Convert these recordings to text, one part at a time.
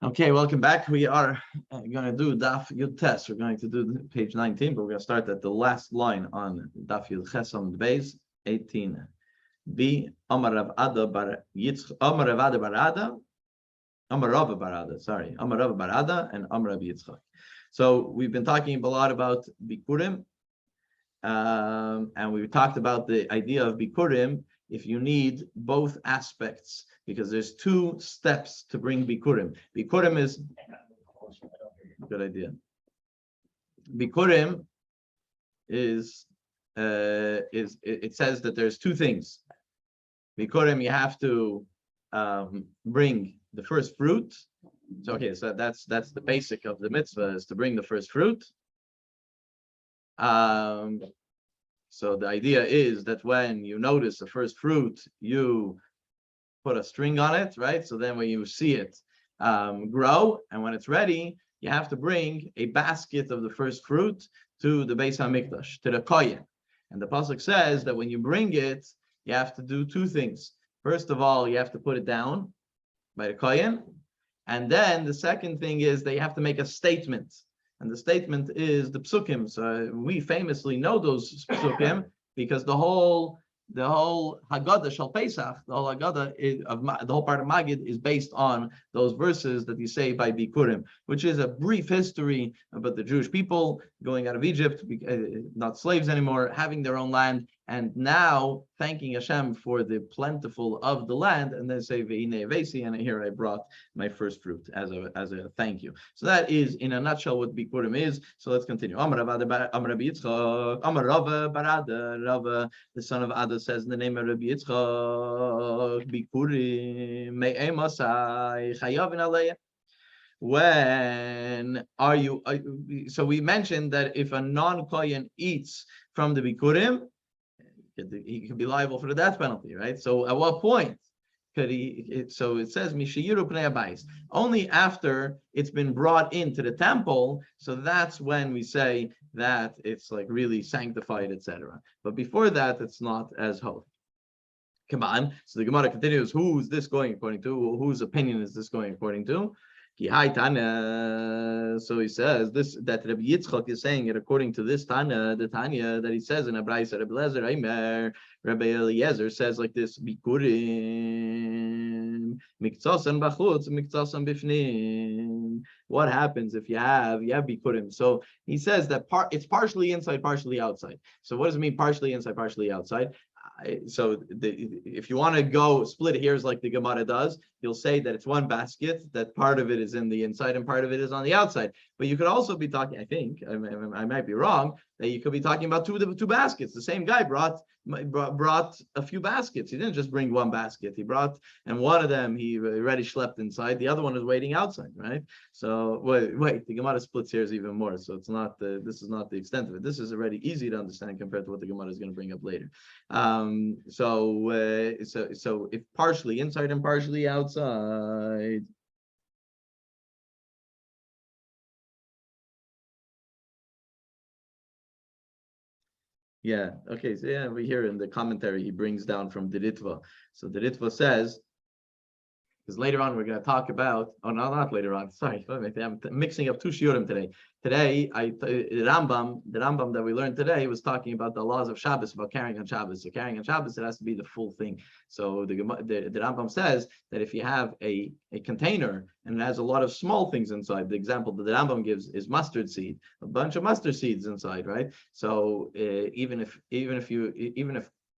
Okay, welcome back. We are going to do Daf Yud Tes. We're going to do page 19, but we're going to start at the last line on Daf Yud Ches on the base 18b. Amar Rav Ada bar Yitzch, Amar Rav Ada bar Ada, Amar Rav bar Ada, sorry, Amar Rav bar Ada, and Amar Rav Yitzchak. So we've been talking a lot about Bikurim, and we talked about the idea of Bikurim if you need both aspects, because there's two steps to bring Bikurim. Bikurim is good idea. Bikurim is it says that there's two things. Bikurim, you have to bring the first fruit. So okay, so that's the basic of the mitzvah, is to bring the first fruit. So the idea is that when you notice the first fruit, you put a string on it, right? So then when you see it grow, and when it's ready, you have to bring a basket of the first fruit to the Beis HaMikdash, to the Kohen. And the pasuk says that when you bring it, you have to do two things. First of all, you have to put it down by the Kohen. And then the second thing is that you have to make a statement. And the statement is the psukim. So we famously know those psukim because the whole Haggadah Shal Pesach, the whole Haggadah the whole part of Magid is based on those verses that you say by Bikurim, which is a brief history about the Jewish people going out of Egypt, not slaves anymore, having their own land, and now thanking Hashem for the plentiful of the land, and then say Ve'inei Avesi, and here I brought my first fruit as a thank you. So that is in a nutshell what Bikurim is. So let's continue. Amar Rabbi Yitzchak, Amar Rava Barada, Rava, the son of Ada, says in the name of Rabbi Yitzchak, Bikurim me'emasai chayavin aleyah. When are you? So we mentioned that if a non-kohen eats from the Bikurim, he could be liable for the death penalty, right? So at what point could he? So it says Mishayiru Pnei Habayis, only after it's been brought into the temple. So that's when we say that it's like really sanctified, etc. But before that, it's not as holy. Come on. So the Gemara continues. Who's this going according to? Whose opinion is this going according to? So he says this, that Rabbi Yitzchak is saying it according to this Tana, the Tanya that he says in Abraisa. Rabbi Eliezer says like this: Bikurim mikzasan bachutz mikzasan bifnim. What happens if you have Bikurim? So he says that it's partially inside, partially outside. So what does it mean, partially inside, partially outside? So if you want to go split hairs like the Gemara does, you'll say that it's one basket, that part of it is in the inside and part of it is on the outside. But you could also be talking, I think, I might be wrong, that you could be talking about two baskets. The same guy brought a few baskets. He didn't just bring one basket. He brought, and one of them he already schlepped inside. The other one is waiting outside, right? So wait, the Gemara splits hairs even more. So it's not this is not the extent of it. This is already easy to understand compared to what the Gemara is going to bring up later. So if partially inside and partially outside. Yeah, okay, so yeah, we hear in the commentary he brings down from the Ritva. So the Ritva says, because later on we're going to talk about, oh no, not later on, sorry, I'm mixing up two shiurim today. Today, the Rambam that we learned today was talking about the laws of Shabbos, about carrying on Shabbos. So carrying on Shabbos, it has to be the full thing. So the Rambam says that if you have a container and it has a lot of small things inside, the example that the Rambam gives is mustard seed, a bunch of mustard seeds inside, right? So even if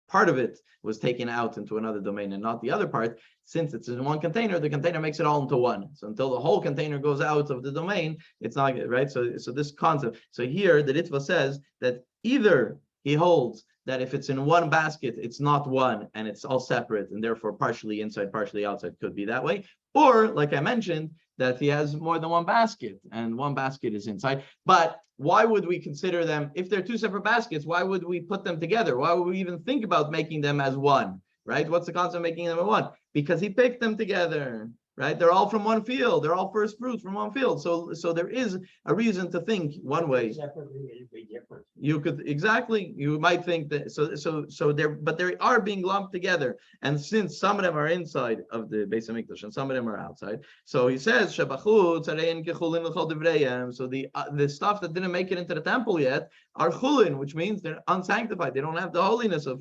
part of it was taken out into another domain and not the other part, since it's in one container, the container makes it all into one. So until the whole container goes out of the domain, it's not good, right? So this concept. So here the Ritva says that either he holds that if it's in one basket, it's not one and it's all separate and therefore partially inside, partially outside, could be that way. Or like I mentioned, that he has more than one basket and one basket is inside. But why would we consider them, if they're two separate baskets, why would we put them together? Why would we even think about making them as one, right? What's the concept of making them as one? Because he picked them together. right? They're all from one field. They're all first fruits from one field. So there is a reason to think one way. Separately, it'd be different. You could exactly. You might think that so they're but they are being lumped together. And since some of them are inside of the Beis Hamikdash and some of them are outside, so he says Shabachut Zarein Kechulin L'Chol Divrayim. So the stuff that didn't make it into the temple yet are chulin, which means they're unsanctified. They don't have the holiness of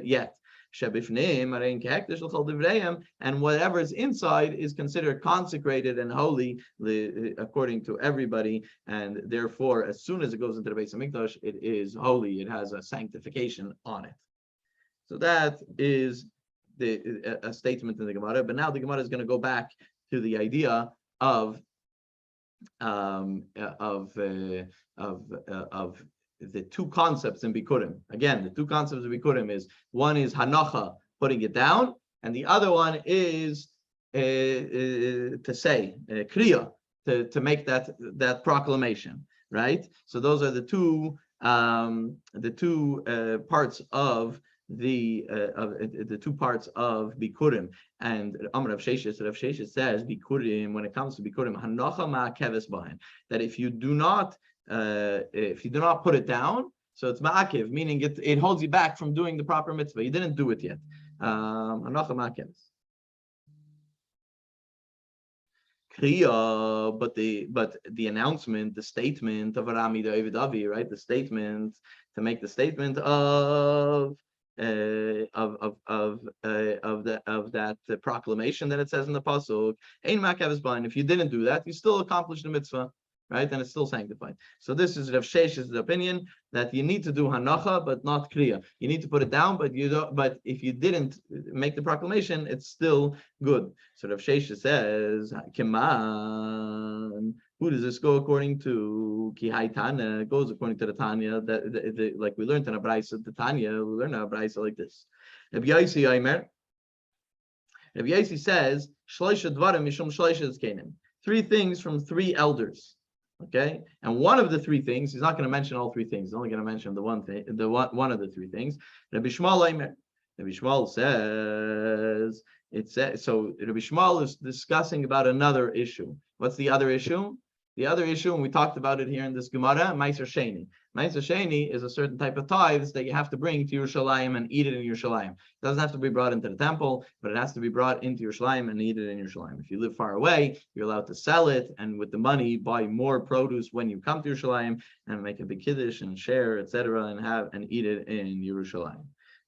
yet. And whatever is inside is considered consecrated and holy according to everybody, and therefore as soon as it goes into the Beis Hamikdash, it is holy. It has a sanctification on it. So that is a statement in the Gemara. But now the Gemara is going to go back to the idea of the two concepts in Bikurim. Again, the two concepts of Bikurim is one is Hanacha, putting it down, and the other one is to say, Kriya, to make that proclamation, right? So those are the two parts of the two parts of Bikurim. And Amar Rav Sheshes says Bikurim, when it comes to Bikurim, Hanacha ma keves bahen, that if you do not put it down, so it's ma'akiv, meaning it holds you back from doing the proper mitzvah. You didn't do it yet. Hanacha ma keves. But the announcement, the statement of Arami David Avi, right? The statement to make the statement of that proclamation that it says in the pasuk, Ein ma'akeves bahen. If you didn't do that, you still accomplished the mitzvah, right? And it's still sanctified. So this is Rav Shesh's opinion that you need to do hanacha, but not kriya. You need to put it down, but you don't. But if you didn't make the proclamation, it's still good. So Rav Shesh says, "Kiman, who does this go according to?" Ki Haitana goes according to the Tanya. That like we learned in a brayso, the Tanya we learn a brayso like this. Rabbi Yosi Aimer. Rabbi Yosi says, "Shloisha dvarim mishum shloisha zkenim." 3 things from 3 elders. Okay, and one of the 3 things, he's not going to mention all 3 things. He's only going to mention the one thing, one of the 3 things. Rabbi Shmuel says it says so. Rabbi Shmuel is discussing about another issue. What's the other issue? The other issue, and we talked about it here in this Gemara, Meiser Sheni. Meiser Sheni is a certain type of tithes that you have to bring to Yerushalayim and eat it in Yerushalayim. It doesn't have to be brought into the temple, but it has to be brought into Yerushalayim and eat it in Yerushalayim. If you live far away, you're allowed to sell it, and with the money, buy more produce when you come to Yerushalayim and make a big kiddush and share, etc., and eat it in Yerushalayim.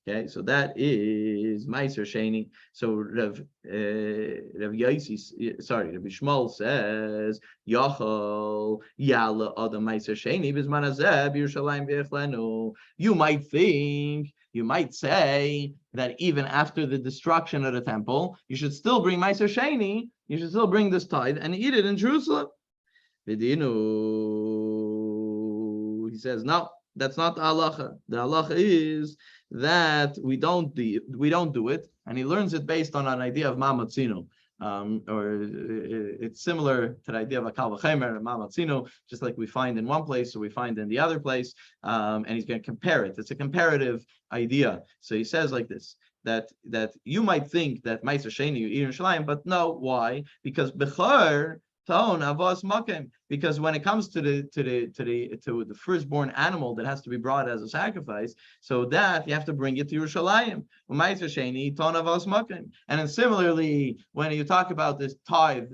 Okay, so that is Meiser Sheni. So Rabbi Shmuel says, Yachol Yala Adam Meiser Sheni Bizman Hazeh Yerushalayim V'Echlenu. You might say that even after the destruction of the temple, you should still bring Meiser Sheni. You should still bring this tithe and eat it in Jerusalem. Vidinu. He says, no, that's not the halacha. The halacha is that we don't do it, and he learns it based on an idea of mamatzino, or it's similar to the idea of a kal v'chemer and mamatzino, just like we find in one place, so we find in the other place, and he's going to compare it. It's a comparative idea. So he says like this, that you might think that Meiser Sheni you eat in Yerushalayim, but no, why? Because bechor Ton avos makim, because when it comes to the firstborn animal that has to be brought as a sacrifice, so that you have to bring it to Yerushalayim. Meiser Sheni ton avos makim, and then similarly when you talk about this tithe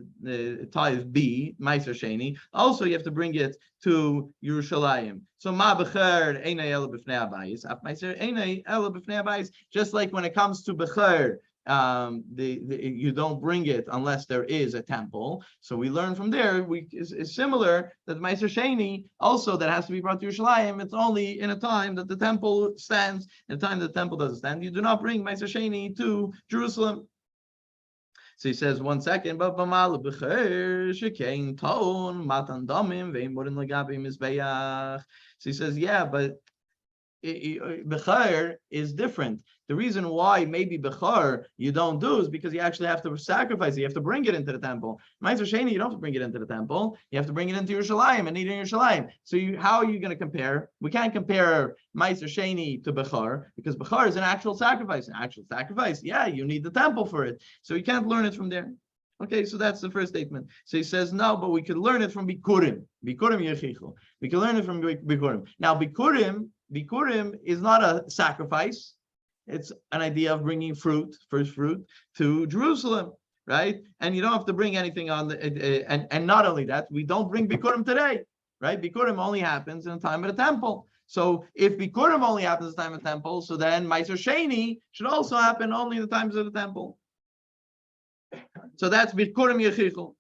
B Meiser Sheni, also you have to bring it to Yerushalayim. So ma becher einay ela b'fnei habayis, af Meiser einay ela b'fnei habayis. Just like when it comes to becher, you don't bring it unless there is a temple. So we learn from there, is similar that Meiser Sheni also that has to be brought to Yerushalayim. It's only in a time that the temple stands. In a time that the temple doesn't stand, you do not bring Meiser Sheni to Jerusalem. So he says, 1 second, but so he says, yeah, but Bechar is different. The reason why maybe Bechar you don't do is because you actually have to sacrifice it. You have to bring it into the temple. Meiser Sheni, you don't have to bring it into the temple. You have to bring it into Yerushalayim and eat in Yerushalayim. So how are you going to compare? We can't compare Meiser Sheni to Bechar because Bechar is an actual sacrifice. An actual sacrifice, yeah, you need the temple for it. So you can't learn it from there. Okay, so that's the first statement. So he says, no, but we could learn it from Bikurim. Bikurim Yechichel. We can learn it from Bikurim. Now, Bikurim is not a sacrifice. It's an idea of bringing first fruit, to Jerusalem, right? And you don't have to bring anything on the, and not only that, we don't bring Bikurim today, right? Bikurim only happens in the time of the temple. So if Bikurim only happens in the time of the temple, so then Meiser Sheni should also happen only in the times of the temple. So that's Bikurim Yechichel.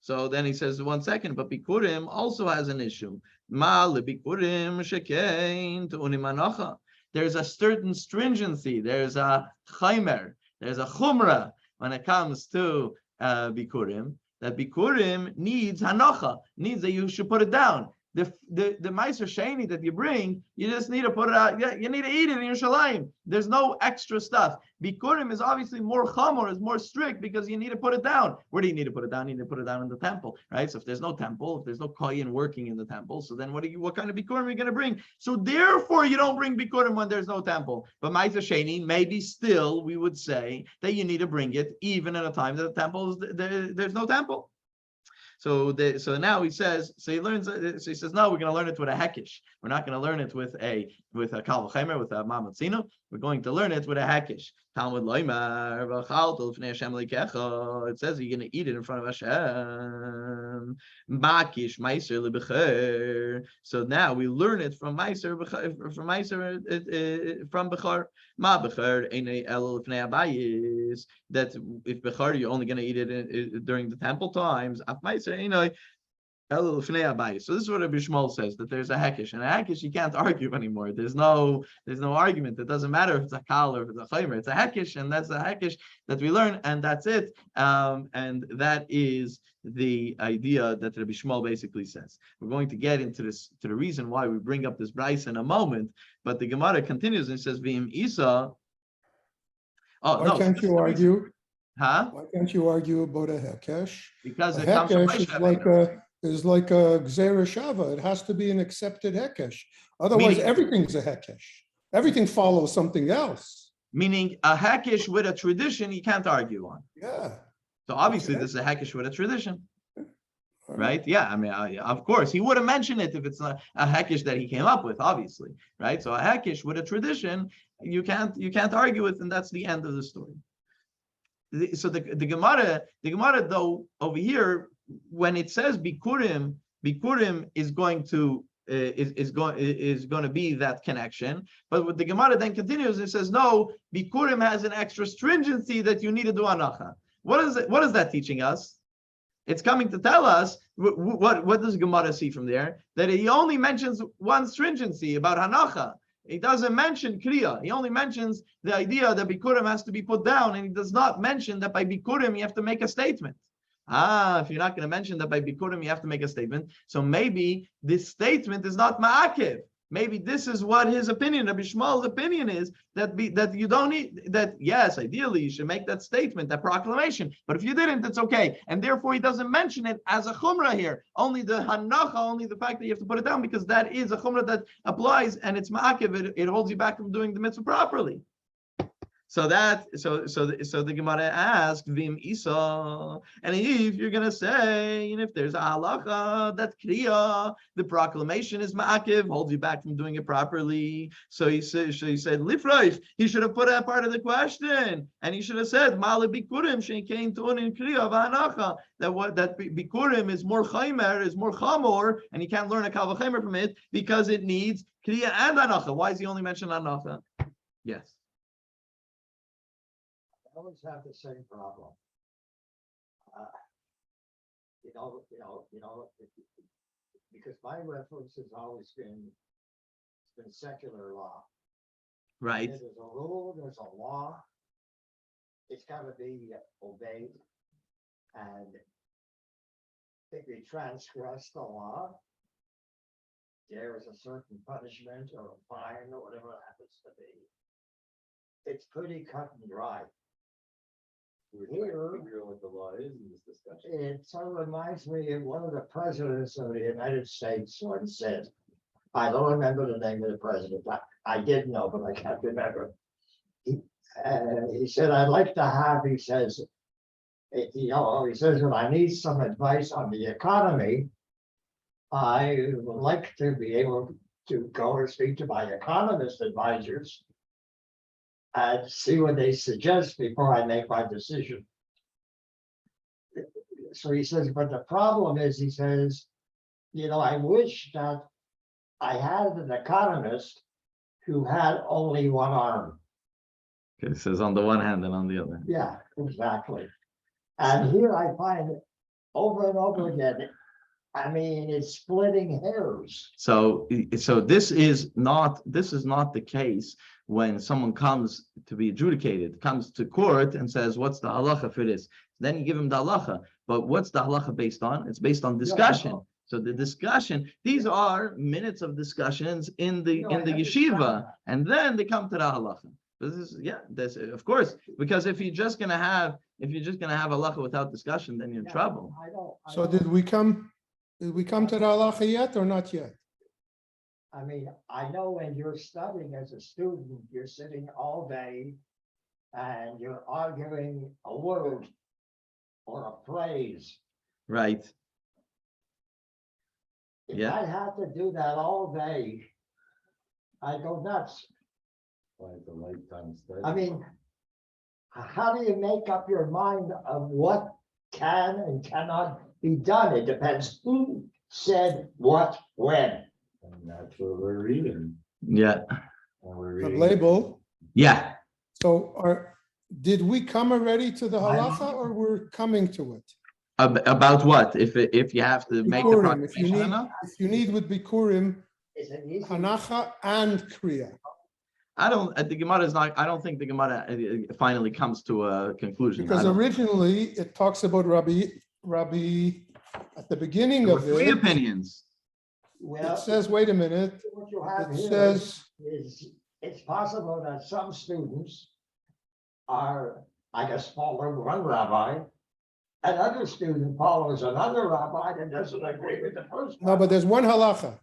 So then he says, 1 second, but Bikurim also has an issue. Bikurim shekein tu'unim anocha. There's a certain stringency, there's a chaimer, there's a chumrah when it comes to Bikurim, that Bikurim needs hanocha, needs that you should put it down. The Meiser Sheni that you bring, you just need to put it out. Yeah, you need to eat it in Yerushalayim. There's no extra stuff. Bikurim is obviously more chamor, is more strict because you need to put it down. Where do you need to put it down? You need to put it down in the temple, right? So if there's no temple, if there's no kohen working in the temple, so then what kind of Bikurim are you going to bring? So therefore, you don't bring Bikurim when there's no temple. But Meiser Sheni, maybe still we would say that you need to bring it even at a time that the temple there's no temple. So now he says, so he says, no, we're going to learn it with a hekish. We're not going to learn it with a kal v'chemer, with a mamatzino. We're going to learn it with a hekish. Talmud loymar v'chalto l'fnei Hashem leikecha. It says you're going to eat it in front of Hashem. Makish meiser lebecher. So now we learn it from meiser from bechar. Ma bechar einay el l'fnei abayis. That if bechar you're only going to eat it during the temple times. Af meiser einay el l'fnei abayis. So this is what Rabbi Shmuel says, that there's a hekish, and a hekish you can't argue anymore. There's no argument. It doesn't matter if it's a kal or if it's a chaymer. It's a hekish, and that's the hekish that we learn, and that's it. And that is the idea that Rabbi Shmuel basically says. We're going to get into this, to the reason why we bring up this brayso in a moment, but the Gemara continues and says, V'im Isa. Oh, why can't you argue? Huh? Why can't you argue about a hekesh? Because a it comes from hekesh is like a gzera shava. It has to be an accepted hekesh. Otherwise, everything's a hekesh. Everything follows something else. Meaning a hekesh with a tradition you can't argue on. Yeah. So obviously this is a hekesh with a tradition. Right? Yeah, I mean, of course, he would have mentioned it if it's a hekesh that he came up with, obviously, right? So a hekesh with a tradition, you can't argue with, and that's the end of the story. So the Gemara though over here, when it says Bikurim is going to be that connection, but what the Gemara then continues, it says no, Bikurim has an extra stringency that you need to do anacha. What is that teaching us? It's coming to tell us what does Gemara see from there? That he only mentions one stringency about hanacha. He doesn't mention kriya. He only mentions the idea that bikurim has to be put down, and he does not mention that by bikurim you have to make a statement. If you're not going to mention that by bikurim you have to make a statement, so maybe this statement is not ma'akev. Maybe this is what his opinion, Rabbi Shmuel's opinion is, that you don't need, that yes, ideally you should make that statement, that proclamation, but if you didn't, it's okay. And therefore he doesn't mention it as a chumrah here, only the hanacha, only the fact that you have to put it down, because that is a chumrah that applies, and it's ma'akev, it holds you back from doing the mitzvah properly. So the Gemara asked Vim Isa, and if you're gonna say, and if there's a halacha that kriya, the proclamation is ma'akev, holds you back from doing it properly. So he said lifreif. He should have put that part of the question, and he should have said ma'ale bikurim she'kein tu'unin kriya v'hanacha, that bikurim is more chaymer, is more chamor, and you can't learn a kal v'chaymer from it because it needs kriya and hanacha. Why is he only mentioned hanacha? Yes. I always have the same problem. Because my reference has always been secular law. Right. There's a rule, there's a law. It's got to be obeyed. And if you transgress the law, there is a certain punishment or a fine or whatever it happens to be. It's pretty cut and dry. Here, what the law is in this discussion. it sort of reminds me of one of the presidents of the United States once said, I don't remember the name of the president. I did know, but I can't remember. He said, I'd like to have, he says, he says, if I need some advice on the economy, I would like to be able to go and speak to my economist advisors and see what they suggest before I make my decision. So he says, but the problem is, he says, I wish that I had an economist who had only one arm. Okay, it says on the one hand and on the other. Yeah, exactly. And here I find it over and over again. I mean, it's splitting hairs. So this is not the case when someone comes to be adjudicated, comes to court and says, what's the halacha for this? Then you give him the halacha. But what's the halacha based on? It's based on discussion. Yeah, So the discussion, these are minutes of discussions in the yeshiva, and then they come to the halacha. This of course, because if you're just gonna have halacha without discussion, then you're in trouble. So did we come to the halacha yet or not yet? I mean, I know when you're studying as a student, you're sitting all day and you're arguing a word or a phrase. Right. If Yeah. I had to do that all day, I'd go nuts. Like a lifetime study. I mean, how do you make up your mind of what can and cannot be done? It depends who said what, when. And that's what we're reading. Yeah. And we're The reading. label. Yeah. So did we come already to the halacha or we're coming to it? About what? If you have to make the Bikurim, if you proclamation. need, if you need with Bikurim, Is it easy? Hanacha and Kriya. I don't think the Gemara finally comes to a conclusion. Because originally it talks about Rabbi at the beginning there were of three it. opinions. Well, It says, wait a minute, what you have it here says, is, it's possible that some students are, I guess, follow one rabbi, and other student follows another rabbi that doesn't agree with the first. no, but there's one halacha.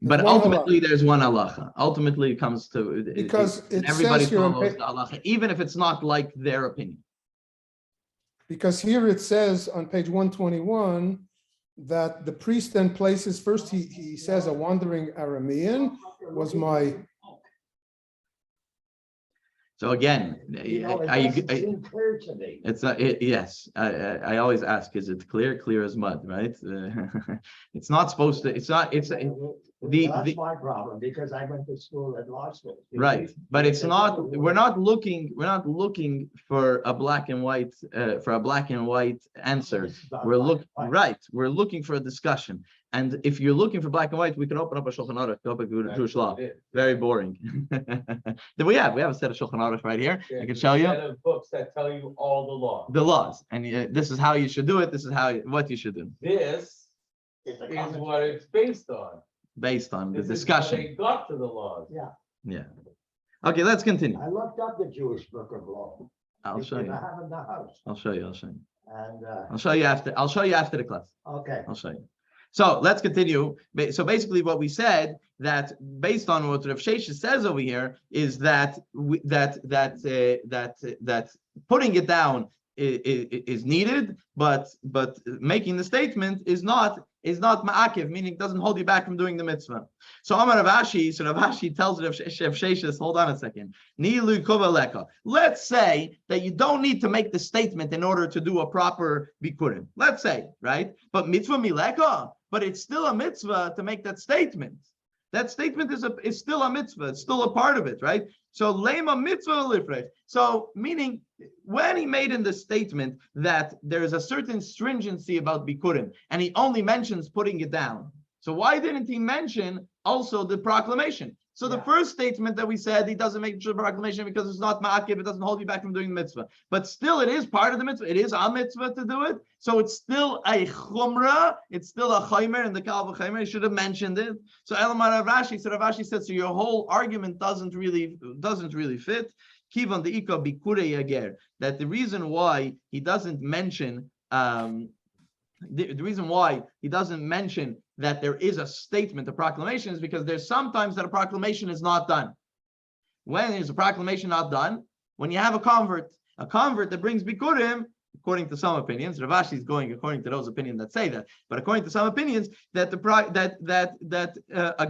But There's one ultimately, there's one halacha. Ultimately, it comes to Because it everybody says here on follows pa- the halacha, even if it's not like their opinion. Because here it says on page 121 that the priest then places, first he says a wandering Aramean was my, So again, It doesn't seem clear to me. it's not. Yes, I always ask: is it clear? Clear as mud, right? It's not supposed to. It's not. It's That's my problem, because I went to school at law school. right, but it's not. We're not looking. We're not looking for a black and white. For a black and white answer. We're We're looking for a discussion. And if you're looking for black and white, we can open up a Shulchan Aruch, go up a Jewish law. Very boring. Then we have a set of Shulchan Aruch right here. I can show you. Set of books that tell you all the law. The laws, and this is how you should do it. This is what you should do, This It's a is what it's based on. based on the This is how discussion. they got to the laws. Yeah. Okay, let's continue. I looked up the Jewish book of law. I'll It's show in you. the house in the house, I'll show you. I'll show you. and, I'll show you after. I'll show you after the class. okay. I'll show you. So let's continue. So basically, what we said that based on what Rav Sheshes says over here is that that putting it down is needed, but making the statement is not ma'akiv, meaning it doesn't hold you back from doing the mitzvah. So Amar Rav Ashi, Rav Ashi tells Rav Sheshes, hold on a second. Nilu kovaleka. Let's say that you don't need to make the statement in order to do a proper bikurim. Let's say, right? But mitzvah mileka, but it's still a mitzvah to make that statement. That statement is still a mitzvah. It's still a part of it, right? So lema mitzvah lifrech. So meaning when he made in the statement that there is a certain stringency about bikurim, and he only mentions putting it down. So why didn't he mention also the proclamation? So the first statement that we said, he doesn't make the proclamation because it's not ma'akiv, it doesn't hold you back from doing the mitzvah. But still, it is part of the mitzvah. It is a mitzvah to do it. So it's still a chumrah. It's still a chaymer, and the kal v'chaymer, he should have mentioned it. So Elamar Rav Ashi, so Rav Ashi said, so your whole argument doesn't really fit. Kivan the ika bikure yager. That the reason why he doesn't mention the reason why he doesn't mention that there is a statement, a proclamation, is because there's sometimes that a proclamation is not done. When is a proclamation not done? When you have a convert that brings bikurim, according to some opinions, Rav Ashi is going according to those opinions that say that. But according to some opinions, that a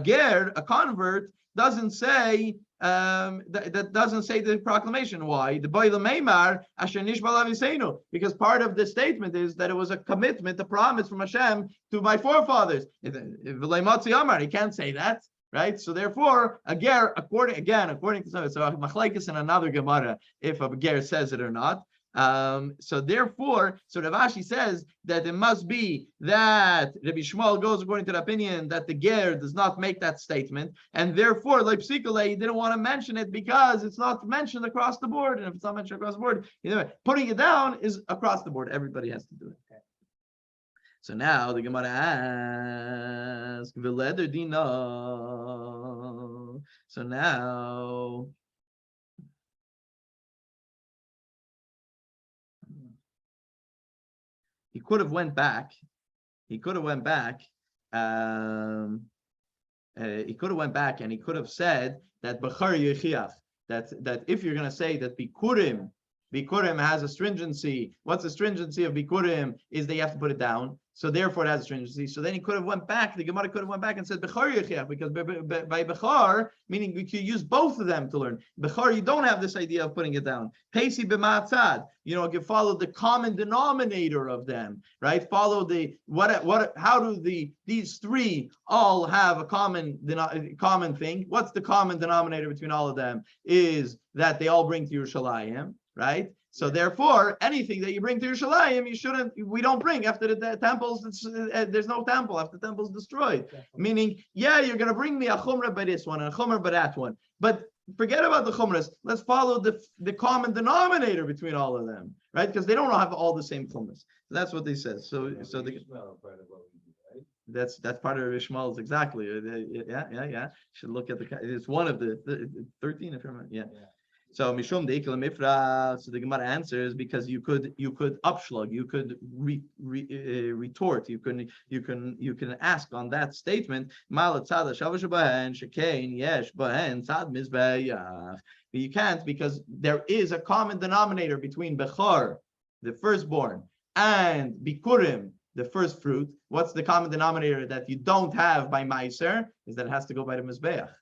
ger, a convert, doesn't say that doesn't say the proclamation. Why? The boy Meimar Asher Nishba Lavisenu, because part of the statement is that it was a commitment, a promise from Hashem to my forefathers. If he can't say that, right? So therefore, a ger, according to some, so machlekes in another Gemara if a ger says it or not. So therefore, so Rav Ashi says that it must be that Rabbi Shmuel goes according to the opinion that the ger does not make that statement, and therefore, like Psikole, he didn't want to mention it because it's not mentioned across the board, and if it's not mentioned across the board, putting it down is across the board. Everybody has to do it. Okay. So now the Gemara asks, "V'leder dina." So now. He could have went back. He could have went back. And he could have said that b'char yechiach. That if you're going to say that bikurim has a stringency. What's the stringency of bikurim? Is that you have to put it down. So therefore, it has a stringency. So then he could have went back. The Gemara could have went back and said b'char yechiach, because by b'char, meaning we could use both of them to learn. B'char, you don't have this idea of putting it down. Pesi b'matzad, you follow the common denominator of them, right? Follow the how do these three all have a common thing? What's the common denominator between all of them? Is that they all bring to Yerushalayim, right? So therefore, anything that you bring to Yerushalayim, we don't bring after the temples. There's no temple after the temple's destroyed. Meaning, you're going to bring me a chumrah by this one and a chumrah by that one. But forget about the chumras. Let's follow the common denominator between all of them, right? Because they don't have all the same chumras. So that's what they said. That's part of Ishmael's exactly. Yeah. Should look at it's one of the 13, if you remember. Yeah. So Mishum Deikel Mifra. So the Gemara answers because you could upshlug, you could retort, you can ask on that statement. But you can't, because there is a common denominator between Bechar, the firstborn, and Bikurim, the first fruit. What's the common denominator that you don't have by Meiser? Is that it has to go by the Mizbeach,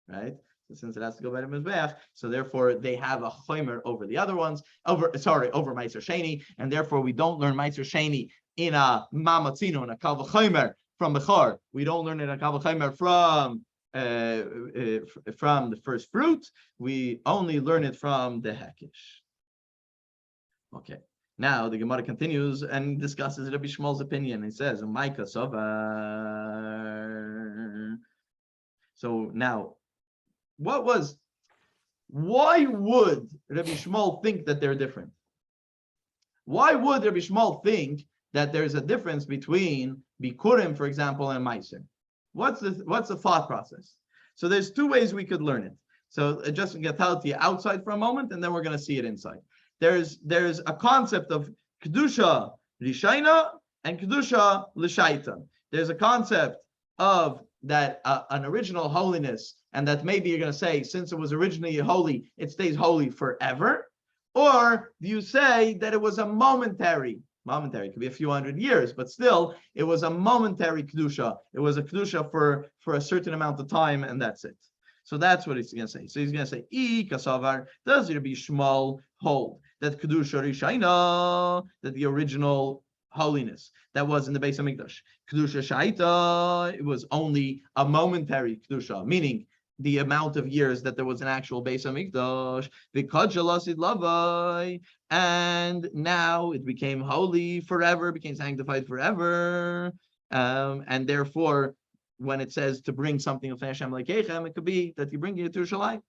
right? Since it has to go by the Mizbeach, so therefore they have a chomer over the other ones, over Meiser Sheni, and therefore we don't learn Meiser Sheni in a Mamatzino, in a Kal V'chomer from Bechar. We don't learn it in a Kal V'chomer from the first fruit. We only learn it from the Hekish. Okay. Now the Gemara continues and discusses Rabbi Shmuel's opinion. He says, Makkos. So now, why would Rabbi Shmuel think that they're different? Why would Rabbi Shmuel think that there's a difference between Bikurim, for example, and Meiser? What's the thought process? So there's two ways we could learn it. So just going to tell it to you outside for a moment, and then we're going to see it inside. There's a concept of Kedusha Rishaina and Kedusha L'Shaita. There's a concept of that an original holiness, and that maybe you're going to say, since it was originally holy, it stays holy forever. Or do you say that it was a momentary, it could be a few hundred years, but still, it was a momentary Kedusha. It was a Kedusha for a certain amount of time, and that's it. So that's what he's going to say. So he's going to say, I kasavar, does Rabbi Shmuel hold that Kedusha Rishaina, that the original holiness that was in the Beis Hamikdash, Kedusha Shaita, it was only a momentary Kedusha, meaning the amount of years that there was an actual Beis Hamikdash, and now it became holy forever, became sanctified forever, and therefore, when it says to bring something of Hashem Lekechem, it could be that you bring it to Yerushalayim.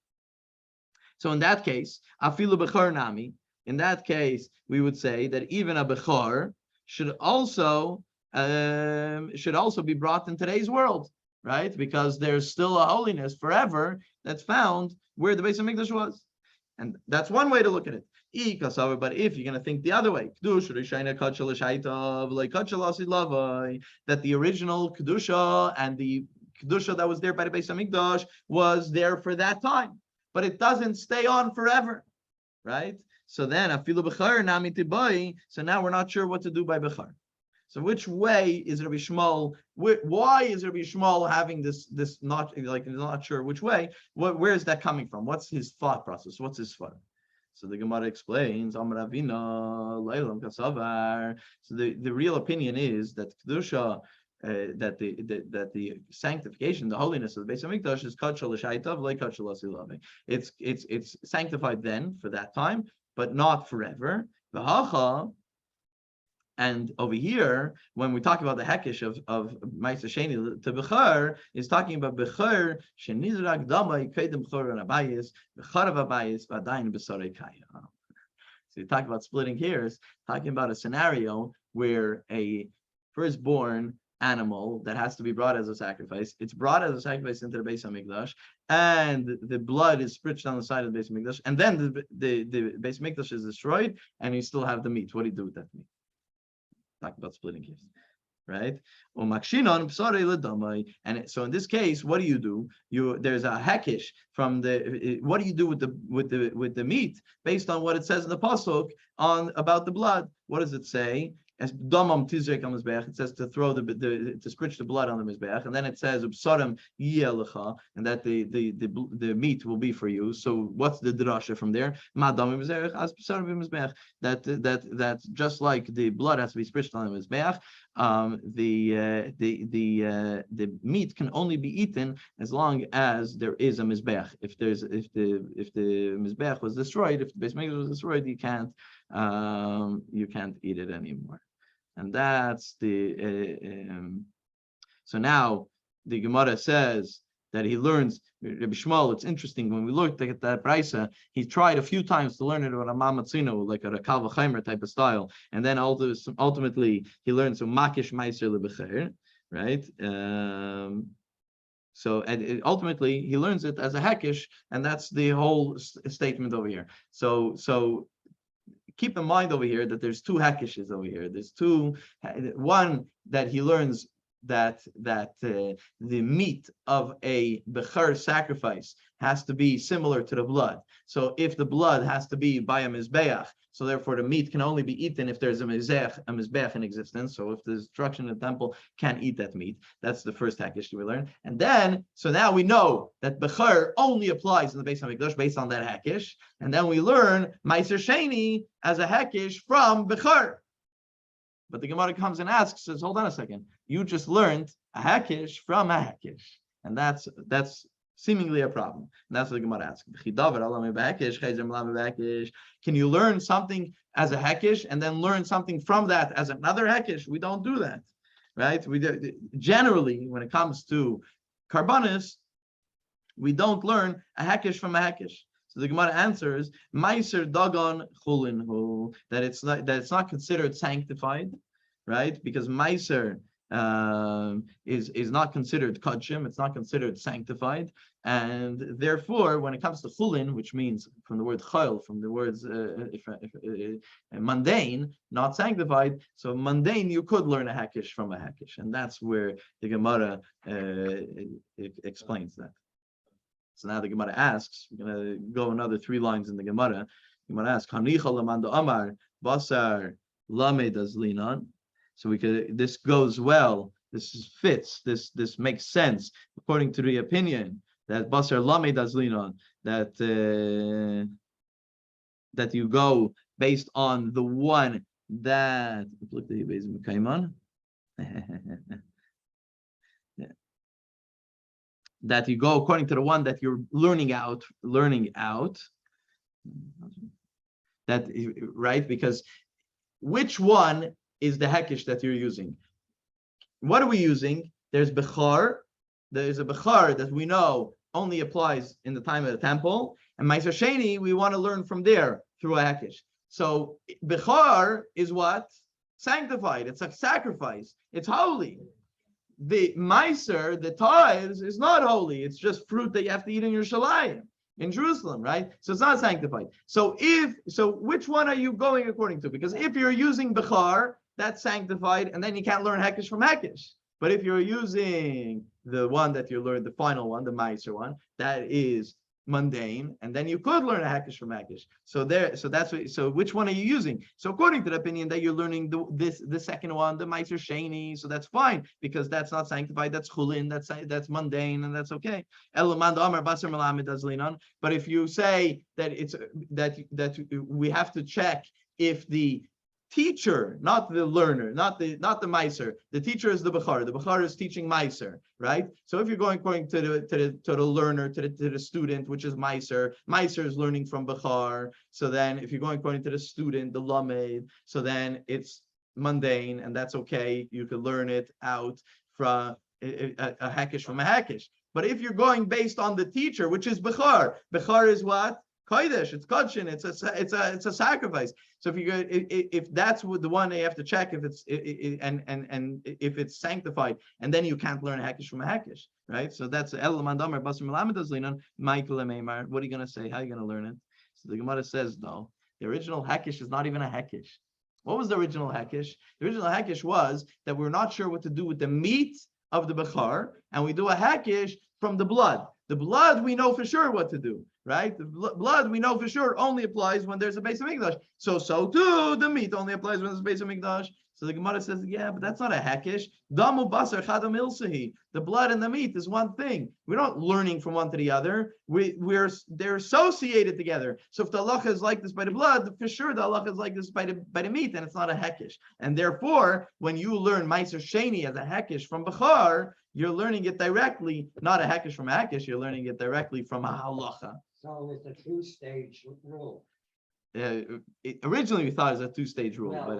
So in that case, afilu bechar nami. In that case, we would say that even a bechar should also be brought in today's world, right? Because there's still a holiness forever that's found where the Beis Hamikdash was, and that's one way to look at it. But if you're going to think the other way, that the original Kedusha and the Kedusha that was there by the Beis Hamikdash was there for that time, but it doesn't stay on forever, right? So then afilu bechar nami tibai. So now we're not sure what to do by bechar. So which way is Rabbi Shmuel? Why is Rabbi Shmuel having this not like not sure which way? Where is that coming from? What's his thought process? What's his fun? So the Gemara explains, Amar Avina, Leilam Kasavar. So the real opinion is that Kedusha, that the sanctification, the holiness of the Beis Hamikdash is Kachal L'Shaitav, like Kachal L'Silavim. It's sanctified then for that time, but not forever. V'hacha. And over here, when we talk about the hekesh of Ma'aser Sheni to Bechar, is talking about Bechar shenizrak damai kedem Bechar and Abayis, Bechar of Abayis v'adayin b'sarei kaya. So you talk about splitting hairs, talking about a scenario where a firstborn animal that has to be brought as a sacrifice, it's brought as a sacrifice into the Beis Hamikdash, and the blood is spritched on the side of the Beis Hamikdash, and then the Beis Hamikdash is destroyed, and you still have the meat. What do you do with that meat? Talk about splitting hairs, right? And so in this case, what do? There's a hekesh from the. What do you do with the meat based on what it says in the pasuk on about the blood? What does it say? As damam tizrek on mizbeach, it says to throw to spritch the blood on the mizbeach, and then it says ubsarim yelecha, and that the meat will be for you. So what's the drasha from there? That just like the blood has to be spritched on the mizbeach, the meat can only be eaten as long as there is a mizbeach. If the mizbeach was destroyed, if the Beis Hamikdash was destroyed, you can't eat it anymore. And that's so now the Gemara says that he learns Rabbi Shmuel. It's interesting when we looked at that brisa, he tried a few times to learn it with a mamatzino, like a Kal V'chaimer type of style, and then ultimately he learns some makish meiser lebecher, right? So and ultimately he learns it as a hekesh, and that's the whole statement over here. So keep in mind over here that there's two hakishes over here. There's one that he learns that the meat of a bechar sacrifice has to be similar to the blood. So if the blood has to be by a mizbeach, so therefore the meat can only be eaten if there's a mizbeach in existence. So if there's destruction in the temple, can't eat that meat. That's the first hakish we learn. And then, so now we know that bechar only applies in the Beis Hamikdash based on that hakish. And then we learn Ma'aser Sheni as a hakish from bechar. But the Gemara comes and asks, says, hold on a second. You just learned a hakish from a hakish. And that's seemingly a problem. And that's what the Gemara asks. Can you learn something as a hakish and then learn something from that as another hakish? We don't do that, right? Generally, when it comes to karbanis, we don't learn a hakish from a hakish. So the Gemara answers, Meiser Dagon Chulinhu, that it's not considered sanctified, right? Because Meiser is not considered kodshim, it's not considered sanctified, and therefore, when it comes to chulin, which means from the word chayil, from the words mundane, not sanctified, so mundane you could learn a hakish from a hakish, and that's where the Gemara explains that. So now the Gemara asks, we're going to go another 3 lines in the Gemara. The Gemara asks, Hanicha lamando amar basar lamed azlinan. So this goes well, this fits, this makes sense, according to the opinion that basar lamed azlinan, that you go based on the one that that you go according to the one that you're learning out, that, right? Because which one is the hekish that you're using? What are we using? There's bechar. There's a bechar that we know only applies in the time of the temple. And Ma'aser Sheni, we want to learn from there through a hekish. So bechar is what? Sanctified. It's a sacrifice. It's holy. The Meiser, the tithes, is not holy. It's just fruit that you have to eat in your shalayim in Jerusalem, right? So it's not sanctified. So which one are you going according to? Because if you're using bechar, that's sanctified, and then you can't learn hekish from hekish. But if you're using the one that you learned, the final one, the Meiser one, that is mundane, and then you could learn a Hakish from Hakish. So that's what. So which one are you using? So according to the opinion that you're learning the second one, the Meiser Sheni, so that's fine because that's not sanctified. That's chulin. That's mundane, and that's okay. But if you say that it's that we have to check if the teacher, not the learner, not the Meiser. The teacher is the Bechar. The Bechar is teaching Meiser, right? So if you're going according to the learner, to the student, which is Meiser is learning from Bechar. So then if you're going according to the student, the Lamed, so then it's mundane, and that's okay. You could learn it out from a Hakish from a Hakish. But if you're going based on the teacher, which is Bechar is what? Kodesh, it's Kodshin, it's a sacrifice. So if you go, if that's the one you have to check if it's and if it's sanctified, and then you can't learn a Hakish from a Hakish, right? So that's El Mandamar Basar Melamed Azlinan, Michael Meimar. What are you gonna say? How are you gonna learn it? So the Gemara says, no, the original Hakish is not even a Hakish. What was the original Hakish? The original Hakish was that we're not sure what to do with the meat of the Bechar, and we do a Hakish from the blood. The blood we know for sure what to do. Right? The blood we know for sure only applies when there's a Beis Hamikdash. So too, the meat only applies when there's a Beis Hamikdash. So the Gemara says, yeah, but that's not a Hakish. Damu basar chadam ilsahi. The blood and the meat is one thing. We're not learning from one to the other. They're associated together. So if the halacha is like this by the blood, for sure the halacha is like this by the meat, and it's not a Hakish. And therefore, when you learn Meiser Sheni as a Hakish from Bechar, you're learning it directly, not a Hakish from a Hakish. You're learning it directly from a halacha. So it's a two-stage rule. Originally we thought it was a two-stage rule, Well, but